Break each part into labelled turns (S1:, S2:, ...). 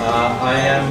S1: I am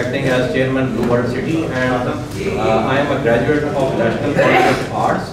S1: acting as chairman Blue World City and I am a graduate of National College of Arts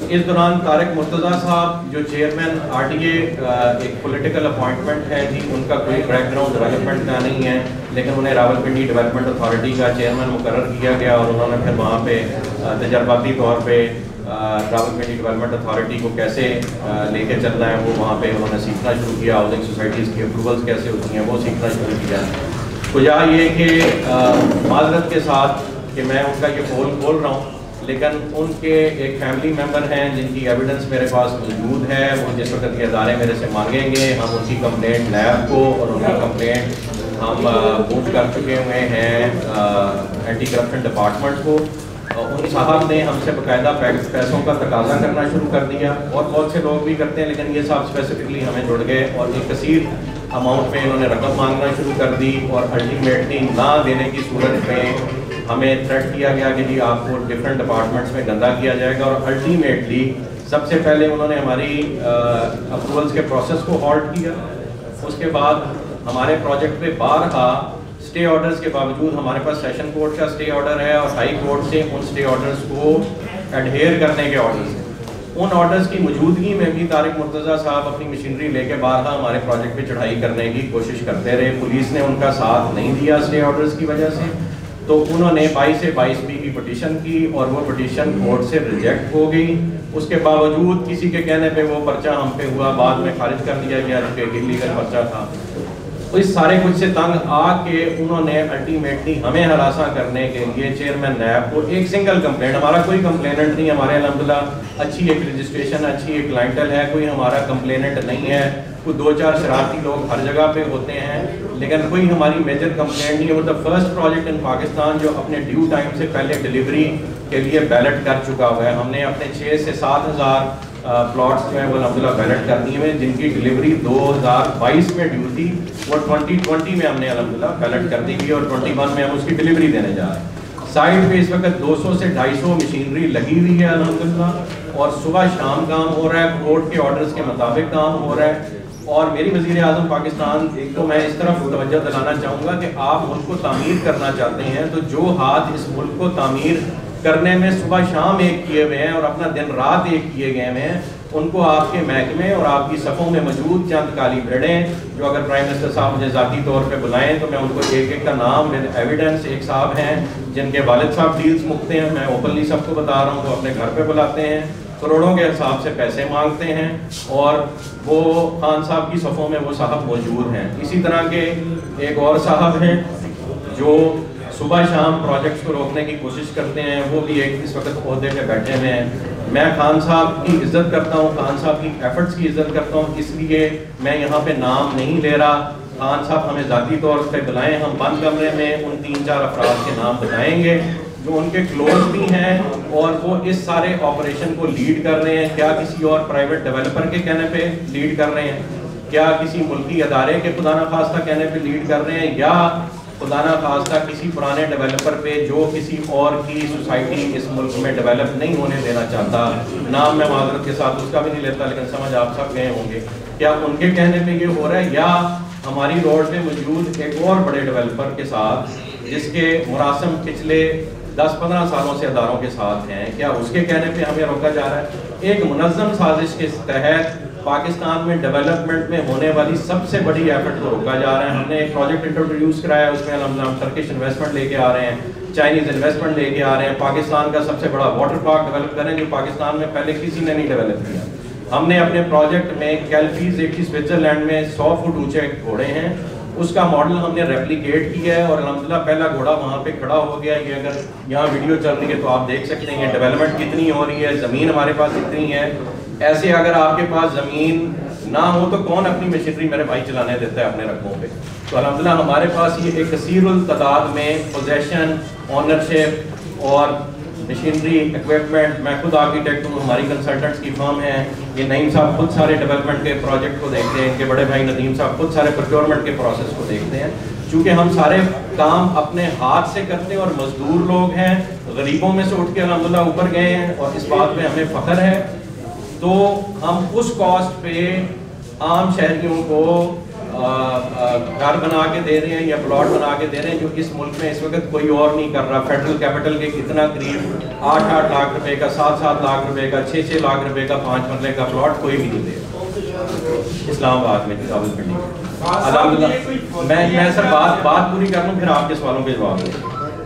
S1: اس دوران طارق مرتضیٰ صاحب جو chairman RTA ایک political appointment ہے جی، ان کا کوئی back ground development کا نہیں ہے، لیکن انہیں راولپنڈی ڈیولپمنٹ اتھارٹی کا چیئرمین مقرر کیا گیا اور انہوں نے پھر وہاں پہ تجرباتی طور پہ راولپنڈی ڈیولپمنٹ اتھارٹی کو کیسے لے کے چلنا ہے وہ وہاں پہ انہوں نے سیکھنا شروع کیا، ہاؤسنگ سوسائٹیز کی اپروولس کیسے ہوتی ہیں وہ سیکھنا شروع کیا۔ وجہ یہ کہ معذرت کے ساتھ کہ میں ان کا یہ پول کھول رہا ہوں، لیکن ان کے ایک فیملی ممبر ہیں جن کی ایویڈنس میرے پاس موجود ہے، وہ جس وقت یہ ادارے میرے سے مانگیں گے ہم ان کی کمپلینٹ نیب کو اور ان کی کمپلینٹ ہم موو کر چکے ہوئے ہیں اینٹی کرپشن ڈپارٹمنٹ کو۔ ان صاحب نے ہم سے باقاعدہ پیسوں کا تقاضا کرنا شروع کر دیا، اور بہت سے لوگ بھی کرتے ہیں، لیکن یہ صاحب اسپیسیفکلی ہمیں جڑ گئے اور ایک کثیر اماؤنٹ میں انہوں نے رقم مانگنا شروع کر دی، اور الٹیمیٹلی نہ دینے کی صورت میں ہمیں تھریٹ کیا گیا کہ جی آپ کو ڈفرینٹ ڈپارٹمنٹس میں گندہ کیا جائے گا، اور الٹیمیٹلی سب سے پہلے انہوں نے ہماری اپروولس کے پروسیس کو ہالٹ کیا۔ اس کے بعد ہمارے پروجیکٹ پہ بارہا اسٹے آرڈرز کے باوجود، ہمارے پاس سیشن کورٹ کا اسٹے آرڈر ہے اور ہائی کورٹ سے ان اسٹے آرڈرز کو ایڈہیئر کرنے کے آرڈرز ہیں، ان آرڈرز کی موجودگی میں بھی طارق مرتضیٰ صاحب اپنی مشینری لے کے بارہا ہمارے پروجیکٹ پہ چڑھائی کرنے کی کوشش کرتے رہے۔ پولیس نے ان کا ساتھ نہیں دیا اسٹے آرڈرز کی وجہ سے، تو انہوں نے 22/22 کی پٹیشن کی اور وہ پٹیشن کورٹ سے ریجیکٹ ہو گئی۔ اس کے باوجود کسی کے کہنے پہ وہ پرچہ ہم پہ ہوا، بعد میں خارج کر دیا گیا کہ انلیگل پرچہ تھا۔ اس سارے کچھ سے تنگ آ کے انہوں نے الٹیمیٹلی ہمیں ہراساں کرنے کے لیے چیئرمین نیب کو ایک سنگل کمپلینٹ، ہمارا کوئی کمپلیننٹ نہیں، ہمارے الحمدللہ اچھی ایک رجسٹریشن، اچھی ایک کلائنٹل ہے، کوئی ہمارا کمپلیننٹ نہیں ہے، کوئی 2-4 شرارتی لوگ ہر جگہ پہ ہوتے ہیں، لیکن کوئی ہماری میجر کمپلینٹ نہیں ہے۔ وہ دا فرسٹ پروجیکٹ ان پاکستان جو اپنے ڈیو ٹائم سے پہلے ڈیلیوری کے لیے بیلٹ کر چکا ہوا ہے۔ ہم نے اپنے 6 سے 7 ہزار پلاٹس جو ہیں وہ الحمدللہ بیلٹ کر دیے ہوئے، جن کی ڈیلیوری 2022 میں ڈیو تھی، وہ 2020 میں ہم نے الحمدللہ بیلٹ کر دی ہوئی اور 21 میں ہم اس کی ڈیلیوری دینے جا رہے ہیں۔ سائٹ پہ اس وقت 200 سے 250 مشینری لگی ہوئی ہے الحمدللہ، اور صبح شام کام ہو رہا ہے، کورٹ کے آرڈرز کے مطابق کام ہو رہا ہے۔ اور میری وزیر اعظم پاکستان کو میں اس طرف توجہ دلانا چاہوں گا کہ آپ ملک کو تعمیر کرنا چاہتے ہیں تو جو ہاتھ اس ملک کو تعمیر کرنے میں صبح شام ایک کیے ہوئے ہیں اور اپنا دن رات ایک کیے گئے ہیں، ان کو آپ کے محکمے اور آپ کی صفوں میں موجود چند کالی بھیڑیں جو اگر پرائم منسٹر صاحب مجھے ذاتی طور پہ بلائیں تو میں ان کو ایک ایک کا نام ود ایویڈنس، ایک صاحب ہیں جن کے والد صاحب ڈیلز مکتے ہیں، میں اوپنلی سب کو بتا رہا ہوں، وہ اپنے گھر پہ بلاتے ہیں، کروڑوں کے حساب سے پیسے مانگتے ہیں، اور وہ خان صاحب کی صفوں میں وہ صاحب موجود ہیں۔ اسی طرح کے ایک اور صاحب ہیں جو صبح شام پروجیکٹس کو روکنے کی کوشش کرتے ہیں، وہ بھی ایک اس وقت عہدے پہ بیٹھے ہوئے ہیں۔ میں خان صاحب کی عزت کرتا ہوں، خان صاحب کی ایفرٹس کی عزت کرتا ہوں، اس لیے میں یہاں پہ نام نہیں لے رہا۔ خان صاحب ہمیں ذاتی طور پہ بلائیں، ہم بند کمرے میں ان 3-4 افراد کے نام بتائیں گے جو ان کے کلوز بھی ہیں اور وہ اس سارے آپریشن کو لیڈ کر رہے ہیں۔ کیا کسی اور پرائیویٹ ڈیولپر کے کہنے پہ لیڈ کر رہے ہیں، کیا کسی ملکی ادارے کے خدا نخواستہ کہنے پہ لیڈ کر رہے ہیں، یا خدا نخواستہ کسی پرانے ڈیولپر پہ جو کسی اور کی سوسائٹی اس ملک میں ڈیولپ نہیں ہونے دینا چاہتا، نام میں معذرت کے ساتھ اس کا بھی نہیں لیتا لیکن سمجھ آپ سب گئے ہوں گے، کیا ان کے کہنے پہ یہ ہو رہا ہے، یا ہماری روڈ پہ موجود ایک اور بڑے ڈیولپر کے ساتھ جس کے مراسم پچھلے 10-15 سالوں سے اداروں کے ساتھ ہیں، کیا اس کے کہنے پہ ہمیں روکا جا رہا ہے؟ ایک منظم سازش کے تحت پاکستان میں ڈیولپمنٹ میں ہونے والی سب سے بڑی ایفرٹ کو روکا جا رہا ہے۔ ہم نے ایک پروجیکٹ انٹروڈیوس کرایا، اس میں ہم ٹرکش انویسٹمنٹ لے کے آ رہے ہیں، چائنیز انویسٹمنٹ لے کے آ رہے ہیں، پاکستان کا سب سے بڑا واٹر پارک ڈیولپ کریں جو پاکستان میں پہلے کسی نے نہیں ڈیولپ کیا۔ ہم نے اپنے پروجیکٹ میں کیلفیز ایک سوئٹزرلینڈ میں 100 فٹ اونچے گھوڑے ہیں، اس کا ماڈل ہم نے ریپلیکیٹ کیا ہے اور الحمدللہ پہلا گھوڑا وہاں پہ کھڑا ہو گیا۔ یہ اگر یہاں ویڈیو چل رہی ہے تو آپ دیکھ سکتے ہیں ڈیولپمنٹ کتنی ہو رہی ہے، زمین ہمارے پاس اتنی ہے۔ ایسے اگر آپ کے پاس زمین نہ ہو تو کون اپنی مشینری میرے بھائی چلانے دیتا ہے اپنے رقبوں پہ؟ تو الحمدللہ ہمارے پاس یہ ایک کثیر التعداد میں پوزیشن، اونرشپ اور مشینری ایکوپمنٹ، میں خود آرکیٹیکٹ ہوں، ہماری کنسلٹنٹس کی فرم ہے، یہ نعیم صاحب خود سارے ڈیولپمنٹ کے پروجیکٹ کو دیکھتے ہیں، ان کے بڑے بھائی ندیم صاحب خود سارے پروکیورمنٹ کے پروسیس کو دیکھتے ہیں۔ چونکہ ہم سارے کام اپنے ہاتھ سے کرتے ہیں اور مزدور لوگ ہیں، غریبوں میں سے اٹھ کے الحمدللہ اوپر گئے ہیں اور اس بات پہ ہمیں فخر ہے، تو ہم اس کاسٹ پہ عام شہریوں کو گھر بنا کے دے رہے ہیں یا پلاٹ بنا کے دے رہے ہیں جو اس ملک میں اس وقت کوئی اور نہیں کر رہا. فیڈرل کیپٹل کے کتنا قریب 8-8 لاکھ روپے کا, 7-7 لاکھ روپے کا, 6-6 لاکھ روپے کا 5 مرلے کا پلاٹ کوئی بھی نہیں دے رہا اسلام آباد میں راولپنڈی میں. الحمدللہ میں سر بات پوری کر لوں پھر آپ کے سوالوں کے جواب دیں.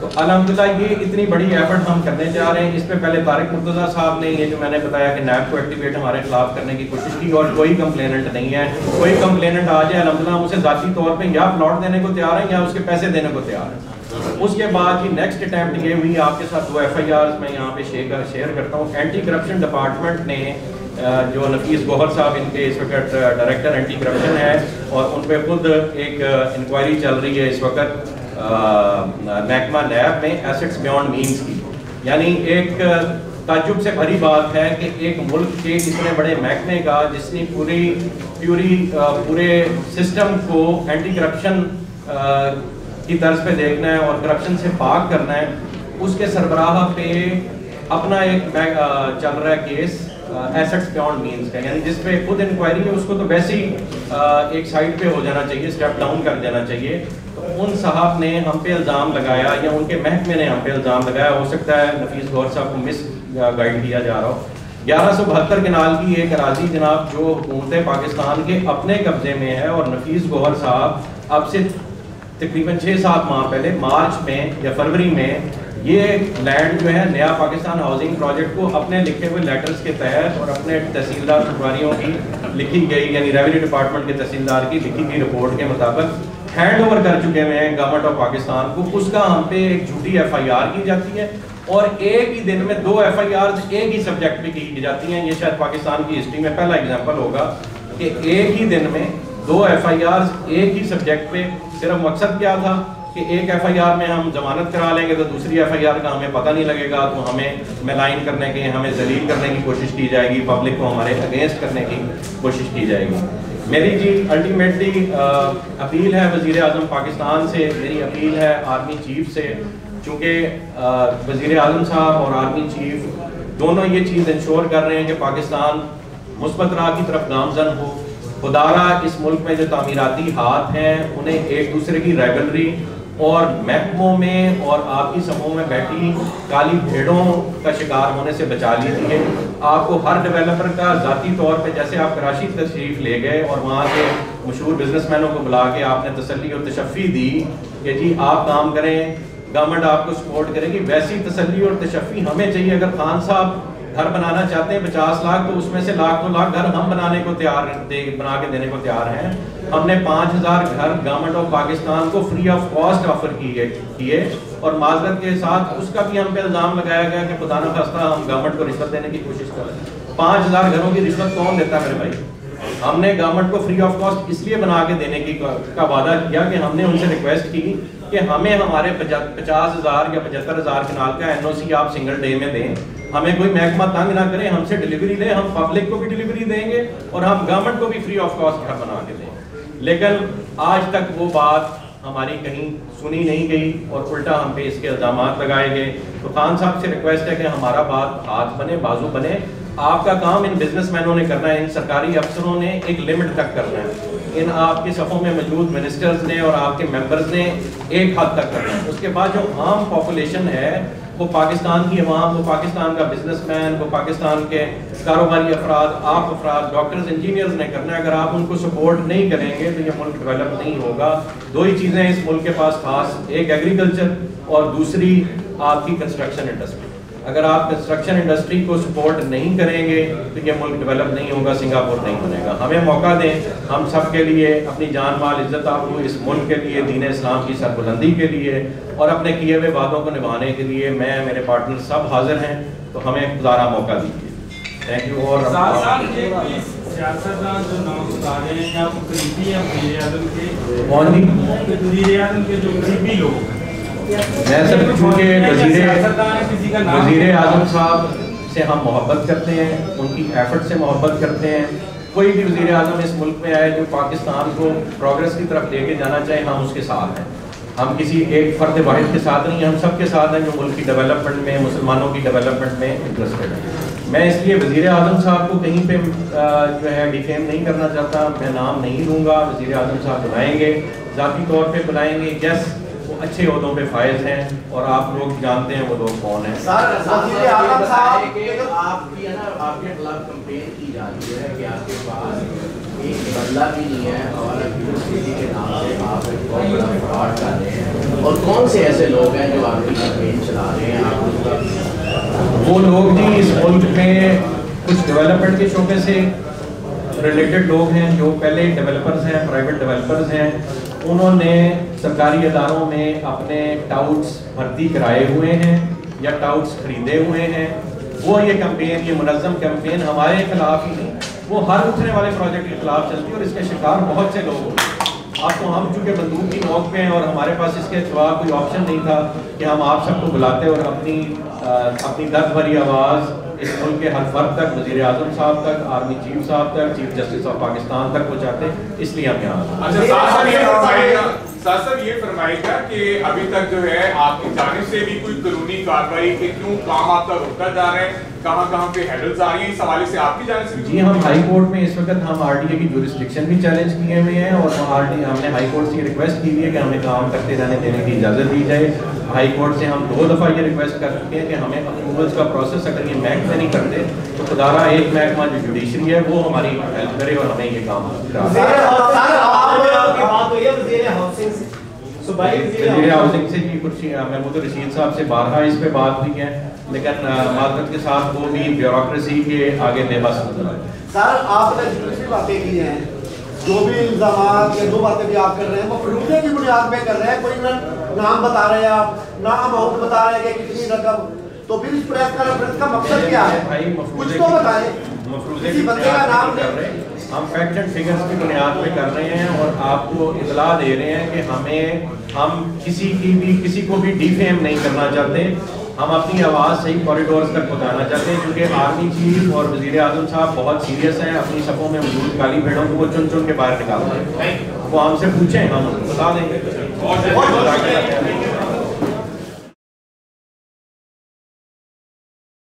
S1: تو الحمدللہ یہ اتنی بڑی ایفرٹ ہم کرنے جا رہے ہیں. اس پہ پہلے طارق مرتضیٰ صاحب نے یہ جو میں نے بتایا کہ نیب کو ایکٹیویٹ ہمارے خلاف کرنے کی کوشش کی اور کوئی کمپلیننٹ نہیں ہے. کوئی کمپلیننٹ آ جائے الحمدللہ ہم اسے ذاتی طور پہ یا پلاٹ دینے کو تیار ہیں یا اس کے پیسے دینے کو تیار ہیں. اس کے بعد کی نیکسٹ اٹیمپٹ یہ ہوئی آپ کے ساتھ 2 FIRs میں یہاں پہ شیئر کرتا ہوں. اینٹی کرپشن ڈپارٹمنٹ نے جو نفیس گوہر صاحب ان کے اس وقت ڈائریکٹر اینٹی کرپشن ہے اور ان پہ خود ایک انکوائری چل رہی ہے اس وقت محکمہ نیب میں ایسٹس بیونڈ مینز کی. یعنی ایک تعجب سے بھری بات ہے کہ ایک ملک کے اتنے بڑے محکمے کا جس نے پورے سسٹم کو اینٹی کرپشن کی طرز پہ دیکھنا ہے اور کرپشن سے پاک کرنا ہے, اس کے سربراہ پہ اپنا ایک چل رہا ہے کیس ایسٹس بیونڈ مینز کا. یعنی جس پہ خود انکوائری ہے اس کو تو ویسے ہی ایک سائڈ پہ ہو جانا چاہیے, اسٹیپ ڈاؤن کر دینا چاہیے. تو ان صاحب نے ہم پہ الزام لگایا یا ان کے محکمے نے ہم پہ الزام لگایا, ہو سکتا ہے نفیس گوہر صاحب کو مس گائیڈ کیا جا رہا ہو. 1172 کنال کی ایک اراضی جناب جو حکومت پاکستان کے اپنے قبضے میں ہے اور نفیس گوہر صاحب اب سے تقریباً 6-7 ماہ پہلے مارچ میں یا فروری میں یہ لینڈ جو ہے نیا پاکستان ہاؤسنگ پروجیکٹ کو اپنے لکھے ہوئے لیٹرز کے تحت اور اپنے تحصیلدار پٹواریوں کی لکھی گئی یعنی ریونیو ڈپارٹمنٹ کے تحصیلدار کی لکھی گئی رپورٹ کے مطابق ہینڈ اوور کر چکے ہوئے ہیں گورنمنٹ آف پاکستان کو. اس کا ہم پہ ایک جھوٹی FIR کی جاتی ہے اور ایک ہی دن میں 2 FIRs ایک ہی سبجیکٹ پہ کی جاتی ہیں. یہ شاید پاکستان کی ہسٹری میں پہلا ایگزامپل ہوگا کہ ایک ہی دن میں 2 FIRs ایک ہی سبجیکٹ پہ. صرف مقصد کیا تھا کہ ایک FIR میں ہم ضمانت کرا لیں گے تو دوسری FIR کا ہمیں پتہ نہیں لگے گا, تو ہمیں ملائن کرنے کے ہمیں ذلیل کرنے کی کوشش کی جائے گی, پبلک کو ہمارے اگینسٹ کرنے کی کوشش کی جائے گی. میری جی الٹیمیٹلی اپیل ہے وزیر اعظم پاکستان سے, میری اپیل ہے آرمی چیف سے, چونکہ وزیر اعظم صاحب اور آرمی چیف دونوں یہ چیز انشور کر رہے ہیں کہ پاکستان مثبت راہ کی طرف گامزن ہو. خدارہ اس ملک میں جو تعمیراتی ہاتھ ہیں انہیں ایک دوسرے کی رائیولری اور محکموں میں اور آپ کی سموں میں بیٹھی کالی بھیڑوں کا شکار ہونے سے بچا لیجیے. آپ کو ہر ڈیولپر کا ذاتی طور پہ, جیسے آپ کراچی تشریف لے گئے اور وہاں کے مشہور بزنس مینوں کو بلا کے آپ نے تسلی اور تشفی دی کہ جی آپ کام کریں, گورنمنٹ آپ کو سپورٹ کرے گی, ویسی تسلی اور تشفی ہمیں چاہیے. اگر خان صاحب گھر بنانا چاہتے ہیں 50 لاکھ تو اس میں سے 1,00,000-2 لاکھ گھر ہم بنا کے دینے کو تیار ہیں. ہم نے 5,000 گھر گورنمنٹ آف پاکستان کو فری آف کاسٹ آفر کیے اور معذرت کے ساتھ اس کا بھی ہم پہ الزام لگایا گیا کہ خدا نخواستہ ہم گورنمنٹ کو رشوت دینے کی کوشش کر رہے ہیں. 5,000 گھروں کی رشوت کون دیتا ہے میرے بھائی؟ ہم نے گورنمنٹ کو فری آف کاسٹ اس لیے بنا کے دینے کا وعدہ کیا کہ ہم نے ان سے ریکویسٹ کی کہ ہمیں ہمارے 50,000 یا 75,000 کنال کا NOC آپ سنگل ڈے میں دیں. ہمیں کوئی محکمہ تنگ نہ کرے, ہم سے ڈیلیوری لیں, ہم پبلک کو بھی ڈیلیوری دیں گے اور ہم گورنمنٹ کو بھی فری آف کاسٹ گھر بنا کے دیں. لیکن آج تک وہ بات ہماری کہیں سنی نہیں گئی اور الٹا ہم پہ اس کے الزامات لگائے گئے. تو خان صاحب سے ریکویسٹ ہے کہ ہمارا بات ہاتھ بنے, بازو بنے. آپ کا کام ان بزنس مینوں نے کرنا ہے, ان سرکاری افسروں نے ایک لمٹ تک کرنا ہے, ان آپ کے صفوں میں موجود منسٹرز نے اور آپ کے ممبرز نے ایک حد تک کرنا ہے. اس کے بعد جو عام پاپولیشن ہے وہ پاکستان کی عوام, وہ پاکستان کا بزنس مین, وہ پاکستان کے کاروباری افراد, آپ افراد, ڈاکٹرز, انجینئرز نے کرنا ہے. اگر آپ ان کو سپورٹ نہیں کریں گے تو یہ ملک ڈیولپ نہیں ہوگا. 2 ہی چیزیں اس ملک کے پاس خاص, ایک ایگریکلچر اور دوسری آپ کی کنسٹرکشن انڈسٹری. اگر آپ کنسٹرکشن انڈسٹری کو سپورٹ نہیں کریں گے تو یہ ملک ڈیولپ نہیں ہوگا, سنگاپور نہیں بنے گا. ہمیں موقع دیں, ہم سب کے لیے اپنی جان مال عزت آبرو اس ملک کے لیے, دین اسلام کی سربلندی کے لیے اور اپنے کیے ہوئے وعدوں کو نبھانے کے لیے میں, میرے پارٹنر سب حاضر ہیں. تو ہمیں خدا موقع دیجیے. Thank you. اور
S2: سیاستدان جو نام بتا رہے ہیں آپ قریبی ہیں وزیر اعظم کے,
S1: وزیر
S2: اعظم کے جو قریبی لوگ ہیں,
S1: میں سر چونکہ وزیر اعظم صاحب سے ہم محبت کرتے ہیں, ان کی ایفرٹ سے محبت کرتے ہیں. کوئی بھی وزیر اعظم اس ملک میں آئے جو پاکستان کو پروگریس کی طرف لے کے جانا چاہے, ہم اس کے ساتھ ہیں. ہم کسی ایک فرد واحد کے ساتھ نہیں, ہم سب کے ساتھ ہیں جو ملک کی ڈیولپمنٹ میں, مسلمانوں کی ڈیولپمنٹ میں انٹرسٹڈ ہیں. میں اس لیے وزیر اعظم صاحب کو کہیں پہ جو ہے ڈیفیم نہیں کرنا چاہتا، میں نام نہیں لوں گا، وزیر اعظم صاحب بلائیں گے، ذاتی طور پہ بلائیں گے، یس وہ اچھے عہدوں پہ فائز ہیں اور آپ لوگ جانتے ہیں وہ لوگ کون ہیں۔
S3: وزیر اعظم صاحب آپ کی ہے نا، آپ کے خلاف کمپین کی جا رہی ہے کہ آپ کے پاس ایک بدلہ بھی نہیں ہے اور یونیورسٹی کے نام سے آپ ایک بہت بڑا فراڈ کر رہے ہیں، اور کون سے ایسے لوگ ہیں جو آپ کی کمپین چلا رہے ہیں؟ آپ اس کا
S1: وہ لوگ جی اس ملک میں کچھ ڈیولپمنٹ کے شعبے سے ریلیٹڈ لوگ ہیں جو پہلے ڈیولپرز ہیں، پرائیویٹ ڈیولپرز ہیں، انہوں نے سرکاری اداروں میں اپنے ٹاؤٹس بھرتی کرائے ہوئے ہیں یا ٹاؤٹس خریدے ہوئے ہیں۔ وہ یہ کمپین، یہ منظم کمپین ہمارے خلاف ہی نہیں، وہ ہر اٹھنے والے پروجیکٹ کے خلاف چلتی ہے اور اس کے شکار بہت سے لوگ ہوتے ہیں۔ آپ کو ہم چونکہ بندوق کی نوک پہ ہیں اور ہمارے پاس اس کے سوا کوئی آپشن نہیں تھا کہ ہم آپ سب کو بلاتے اور اپنی درد بھری آواز اس ملک کے ہر فرد تک، وزیر اعظم صاحب تک، آرمی چیف صاحب تک، چیف جسٹس آف پاکستان تک پہنچاتے، اس لیے ہم یہاں۔
S4: اچھا صاحب یہ فرمائے گا کہ ابھی تک جو ہے آپ کی جانب سے بھی کوئی قانونی کارروائی کے کیوں کام آپ کا روکتا جا رہا ہے، کہاں پہ ہیڈلز آ رہی ہیں، اس حوالے سے آپ کی جانب سے؟
S1: جی ہم ہائی کورٹ میں اس وقت ہم آر ٹی اے کی جورسڈکشن بھی چیلنج کیے ہوئے ہیں اور ہم نے ہائی کورٹ سے یہ ریکویسٹ کی ہوئی ہے کہ ہمیں کام کرتے رہنے دینے کی اجازت دی جائے۔ ہائی کورٹ سے ہم 2 دفعہ یہ ریکویسٹ کر چکے ہیں کہ ہمیں اپروولس کا پروسیس اگر یہ محکمے نہیں کرتے تو خدارہ ایک محکمہ جو جوڈیشری ہے وہ ہماری ہیلپ کرے اور ہمیں یہ کام وزیر ہاؤسنگ سے جی کچھ محمود رشید صاحب سے بارہا اس پہ بات ہوئی ہے، لیکن معذرت کے ساتھ وہ بھی بیوروکریسی کے آگے بے بس نظر آئے۔
S3: سر آپ نے دوسری باتیں کی ہیں، جو بھی الزامات یا 2 باتیں بھی آپ کر رہے ہیں وہ فروغے کی بنیاد پہ کر رہے ہیں، کوئی نہ نام بتا رہے ہیں آپ، نہ اماؤنٹ بتا رہے ہیں کہ کتنی رقم، تو پھر اس پریس کانفرنس کا مقصد کیا ہے؟ کچھ تو بتائیں، کسی بندے کا نام
S1: کر رہے ہیں، ہم فیکٹ اینڈ فگرز کی بنیاد پہ کر رہے ہیں اور آپ کو اطلاع دے رہے ہیں کہ ہم کسی کو بھی ڈیفیم نہیں کرنا چاہتے، ہم اپنی آواز صحیح کوریڈورز تک پہنچانا چاہتے ہیں، کیونکہ آرمی چیف اور وزیر اعظم صاحب بہت سیریس ہیں، اپنی صفوں میں موجود کالی بھیڑوں کو وہ چن کے باہر نکالتے ہیں، وہ ہم سے پوچھیں ہم ان کو بتا دیں گے۔